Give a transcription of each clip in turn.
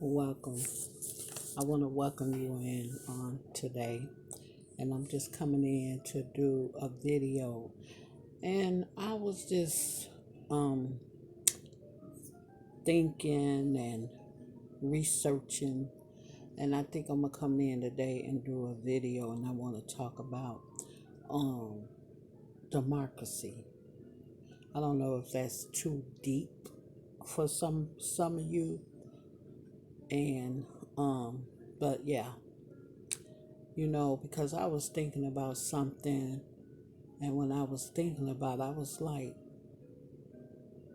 Welcome. I want to welcome you in on today, and I'm just coming in to do a video. And I was just um, thinking and researching, and I think I'm gonna come in today and do a video, and I want to talk about um, democracy. I don't know if that's too deep for some of you, and but yeah, because I was thinking about something, and when I was thinking about it, I was like,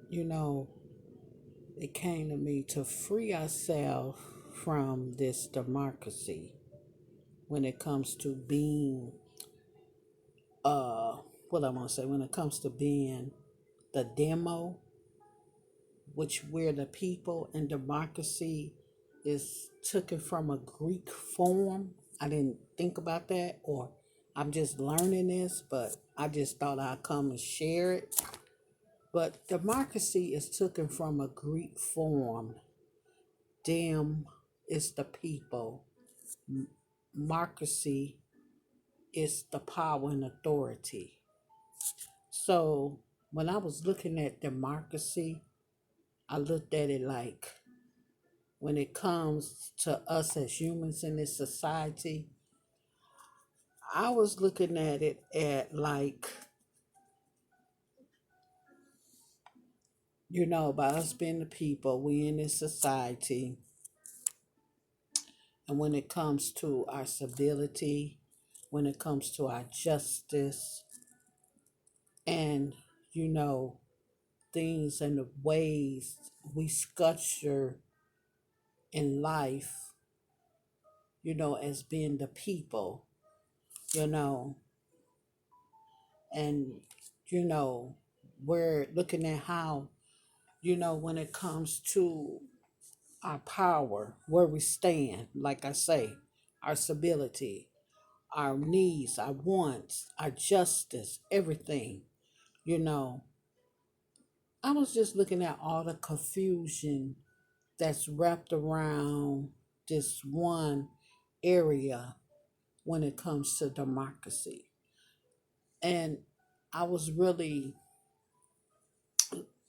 you know, it came to me to free ourselves from this democracy when it comes to being, uh, what I want to say, when it comes to being the demo, which we're the people, and democracy is taken from a Greek form. I didn't think about that, or I'm just learning this, but I just thought I'd come and share it. But democracy is taken from a Greek form. Dem is the people. Democracy is the power and authority. So when I was looking at democracy, I looked at it like when it comes to us as humans in this society, I was looking at it at like, by us being the people, we in this society, and when it comes to our civility, when it comes to our justice, and, you know, things and the ways we sculpture in life, as being the people, you know, and, you know, we're looking at how, when it comes to our power, where we stand, like I say, our civility, our needs, our wants, our justice, everything, you know. I was just looking at all the confusion that's wrapped around this one area when it comes to democracy. And I was really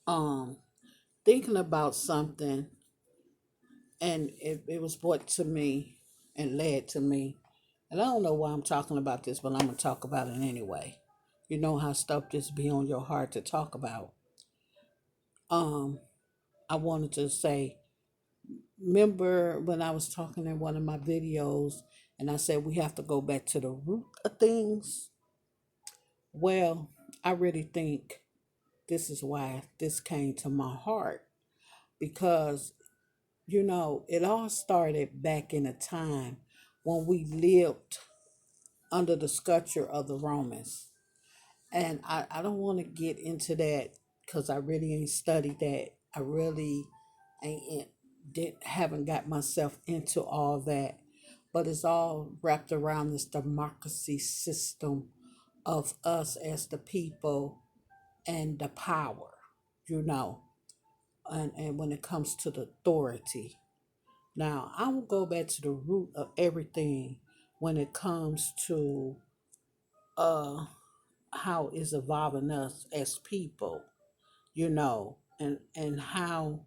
um thinking about something, and it was brought to me and led to me. And I don't know why I'm talking about this, but I'm gonna talk about it anyway. You know how stuff just be on your heart to talk about. Um, I wanted to say, remember when I was talking in one of my videos and I said we have to go back to the root of things? Well, I really think this is why this came to my heart, because, it all started back in a time when we lived under the sculpture of the Romans. And I don't want to get into that because I really ain't studied that. I really ain't haven't got myself into all that. But it's all wrapped around this democracy system of us as the people and the power, you know, and when it comes to the authority. Now, I will go back to the root of everything when it comes to uh how it's evolving us as people, and how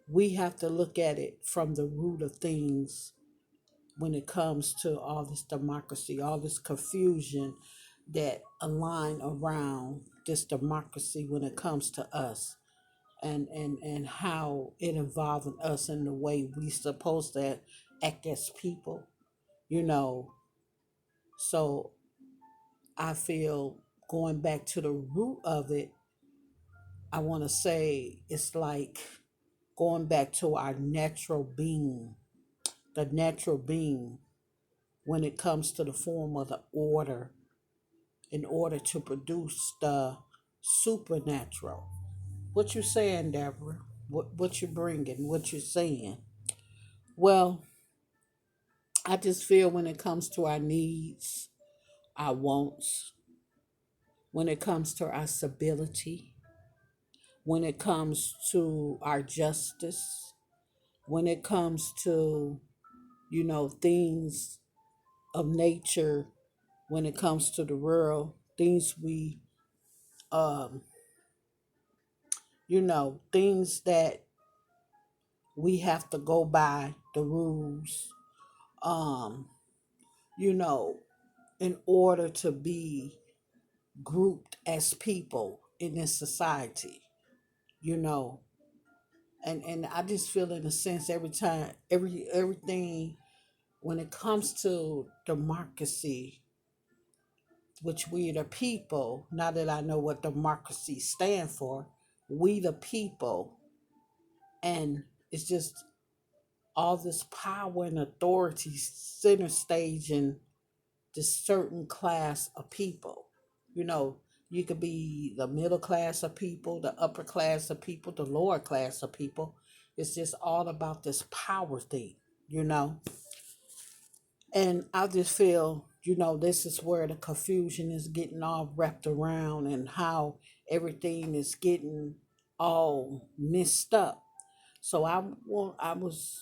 we have to look at it from the root of things when it comes to all this democracy, all this confusion that align around this democracy when it comes to us, and how it involving us in the way we supposed to act as people, you know. So I feel, going back to the root of it, I want to say it's like going back to our natural being, the natural being, when it comes to the form of the order, in order to produce the supernatural. What you saying, Deborah? What you bringing? What you saying? Well, I just feel when it comes to our needs, our wants, when it comes to our stability, when it comes to our justice, when it comes to, things of nature, when it comes to the world, things um, things that we have to go by the rules, um, you know, in order to be grouped as people in this society, you know. And I just feel in a sense every time everything when it comes to democracy, which we the people, now that I know what democracy stand for, we the people, and it's just all this power and authority center stage in this certain class of people. You know, you could be the middle class of people, the upper class of people, the lower class of people. It's just all about this power thing, you know. And I just feel, this is where the confusion is getting all wrapped around and how everything is getting all messed up. So I was,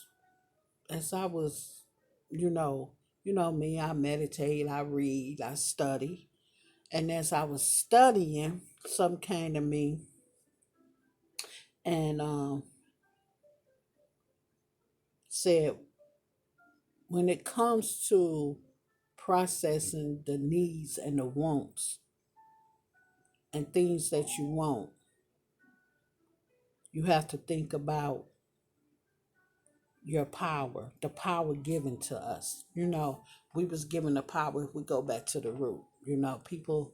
as I was, you know, me, I meditate, I read, I study. And as I was studying, some came to me and said, when it comes to processing the needs and the wants and things that you want, you have to think about your power, the power given to us. We was given the power if we go back to the root. People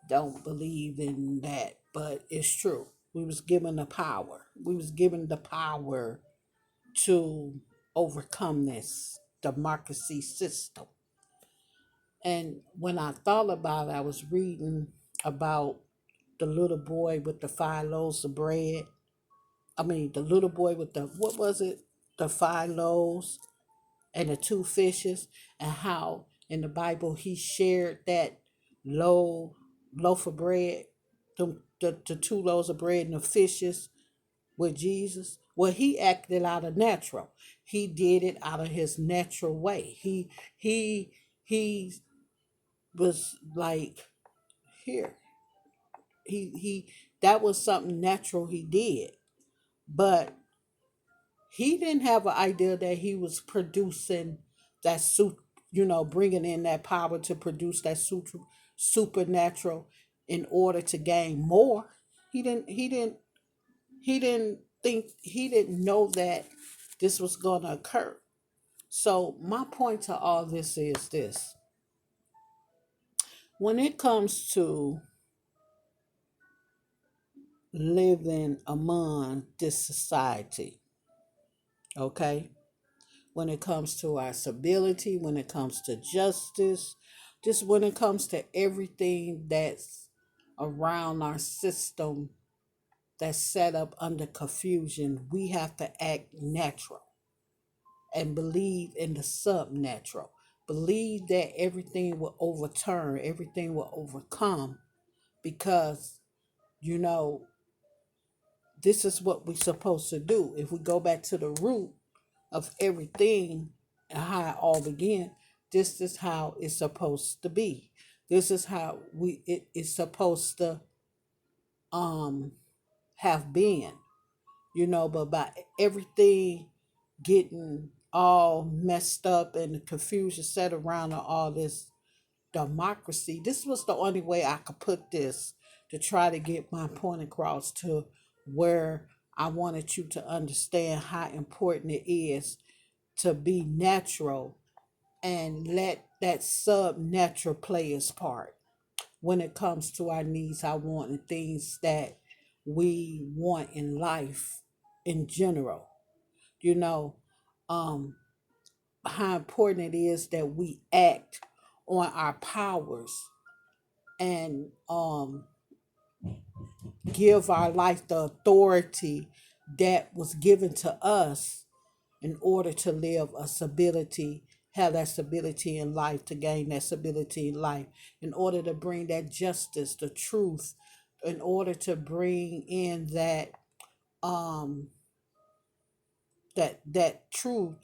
don't believe in that, but it's true. We was given the power. We was given the power to overcome this democracy system. And when I thought about it, I was reading about the little boy with the 5 loaves of bread. I mean, the little boy with the, what was it? The 5 loaves and the 2 fishes, and how in the Bible he shared that loaf of bread, the 2 loaves of bread and the fishes with Jesus. Well, he acted out of natural. He did it out of his natural way. He was like, here. He that was something natural he did. But he didn't have an idea that he was producing that suit, bringing in that power to produce that supernatural in order to gain more. He didn't know that this was going to occur. So my point to all this is this: when it comes to living among this society, okay, when it comes to our stability, when it comes to justice, just when it comes to everything that's around our system that's set up under confusion, we have to act natural and believe in the subnatural. Believe that everything will overturn, everything will overcome, because, you know, this is what we're supposed to do. If we go back to the root of everything and how it all began, this is how it's supposed to be. This is how it is supposed to um have been, but by everything getting all messed up and the confusion set around all this democracy, this was the only way I could put this to try to get my point across to where I wanted you to understand how important it is to be natural and let that sub-natural play its part when it comes to our needs, our want, and things that we want in life in general. You know, um, how important it is that we act on our powers and give our life the authority that was given to us in order to live a stability, have that stability in life, to gain that stability in life, in order to bring that justice, the truth, in order to bring in that um that truth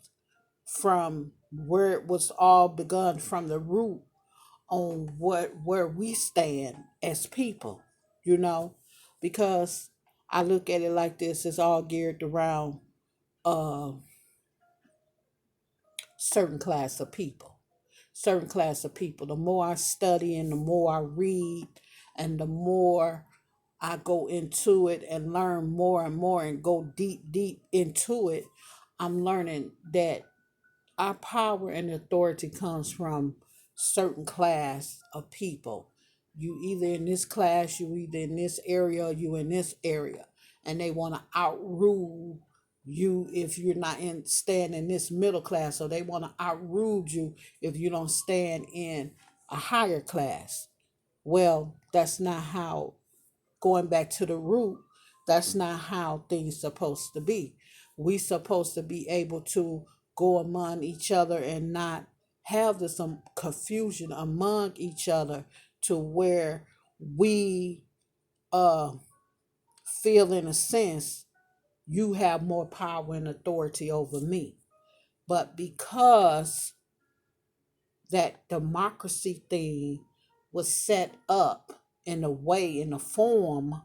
from where it was all begun from the root on what where we stand as people, you know, because I look at it like this: it's all geared around a certain class of people. Certain class of people. The more I study and the more I read and the more I go into it and learn more and more and go deep into it, I'm learning that our power and authority comes from certain class of people. You either in this class, you either in this area, or you in this area, and they want to outrule you if you're not in stand in this middle class, or they want to outrule you if you don't stand in a higher class. Well, that's not how, going back to the root, that's not how things supposed to be. We supposed to be able to go among each other and not have this confusion among each other to where we uh feel in a sense you have more power and authority over me. But because that democracy thing was set up in a way, in a form,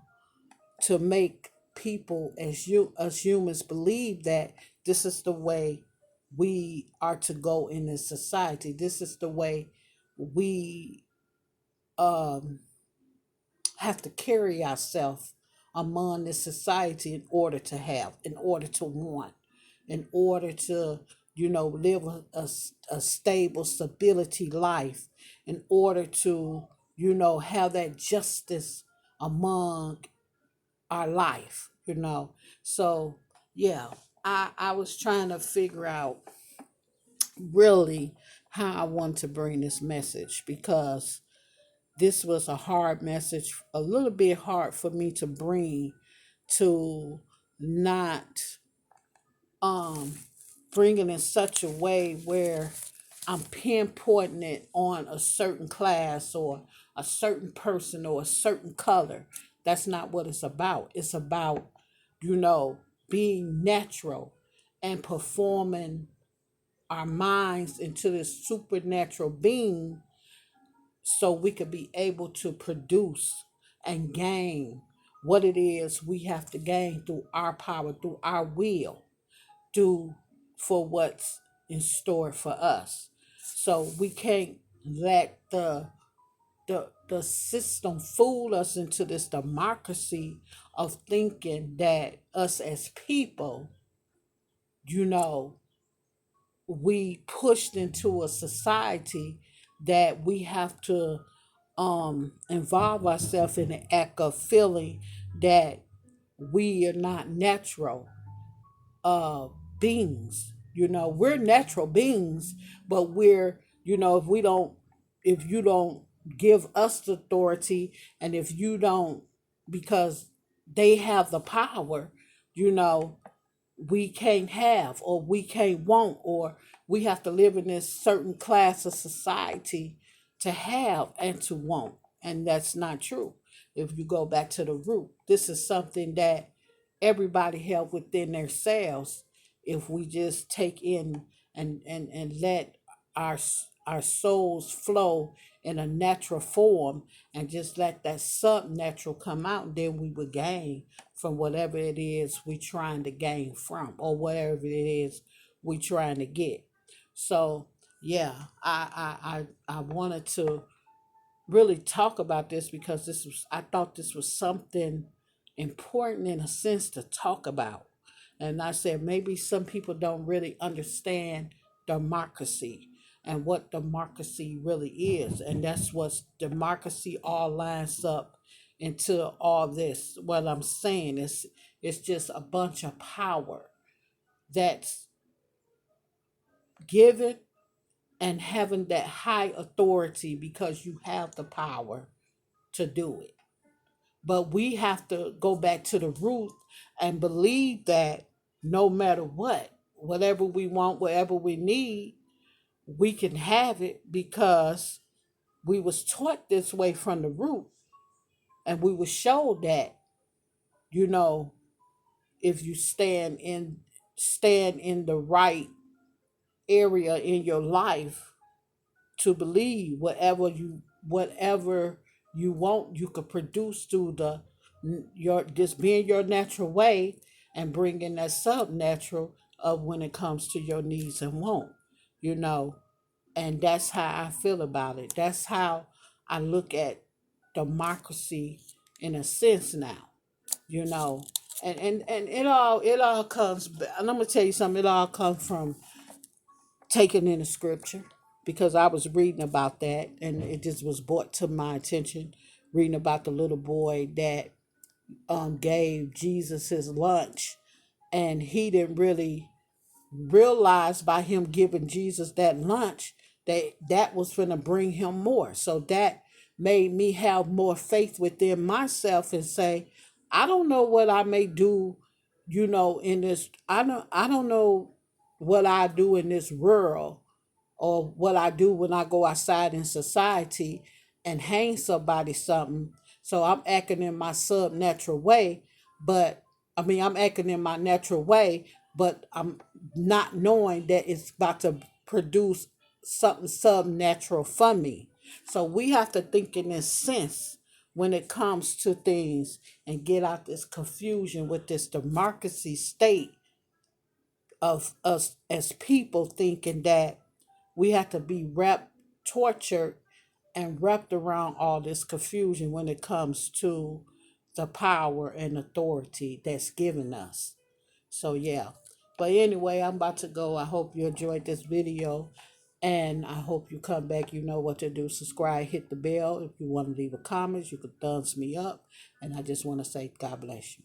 to make people as humans believe that this is the way we are to go in this society. This is the way we um, have to carry ourselves among this society in order to have, in order to want, in order to, live a stable, stability life, in order to, have that justice among our life. So yeah, I was trying to figure out really how I want to bring this message, because this was a hard message, a little bit hard for me to bring, to not um bring it in such a way where I'm pinpointing it on a certain class or a certain person or a certain color. That's not what it's about. It's about, you know, being natural and performing our minds into this supernatural being so we could be able to produce and gain what it is we have to gain through our power, through our will, do for what's in store for us. So we can't let the system fool us into this democracy of thinking that us as people, you know, we pushed into a society that we have to involve ourselves in the act of feeling that we are not natural uh beings. We're natural beings, but we're, if you don't give us the authority, and if you don't, because they have the power, you know we can't have, or we can't want, or we have to live in this certain class of society to have and to want. And that's not true. If you go back to the root, this is something that everybody have within themselves. If we just take in and let our souls flow in a natural form, and just let that subnatural come out, then we would gain from whatever it is we trying to gain from, or whatever it is we trying to get. So yeah, I wanted to really talk about this, because I thought this was something important in a sense to talk about. And I said maybe some people don't really understand democracy and what democracy really is. And that's what democracy all lines up into all this. What I'm saying is, it's just a bunch of power that's given, and having that high authority because you have the power to do it. But we have to go back to the root and believe that no matter what, whatever we want, whatever we need, we can have it, because we was taught this way from the root, and we were showed that, you know, if you stand in stand in the right area in your life to believe whatever you want, you could produce through the your just being your natural way and bringing that sub natural of when it comes to your needs and want, you know. And that's how I feel about it. That's how I look at democracy in a sense now, you know. And it all comes, and I'm gonna tell you something, it all comes from taken in the scripture, because I was reading about that and it just was brought to my attention, reading about the little boy that gave Jesus his lunch, and he didn't really realize by him giving Jesus that lunch that that was going to bring him more. So that made me have more faith within myself and say, I don't know what I may do, in this. I don't know what I do in this world, or what I do when I go outside in society and hang somebody something. So I'm acting in my sub natural way, but I'm acting in my natural way, but I'm not knowing that it's about to produce something sub natural for me. So we have to think in this sense when it comes to things and get out this confusion with this democracy state of us as people thinking that we have to be wrapped, tortured, and wrapped around all this confusion when it comes to the power and authority that's given us. So, yeah. But anyway, I'm about to go. I hope you enjoyed this video. And I hope you come back. You know what to do. Subscribe, hit the bell. If you want to leave a comment, you can thumbs me up. And I just want to say, God bless you.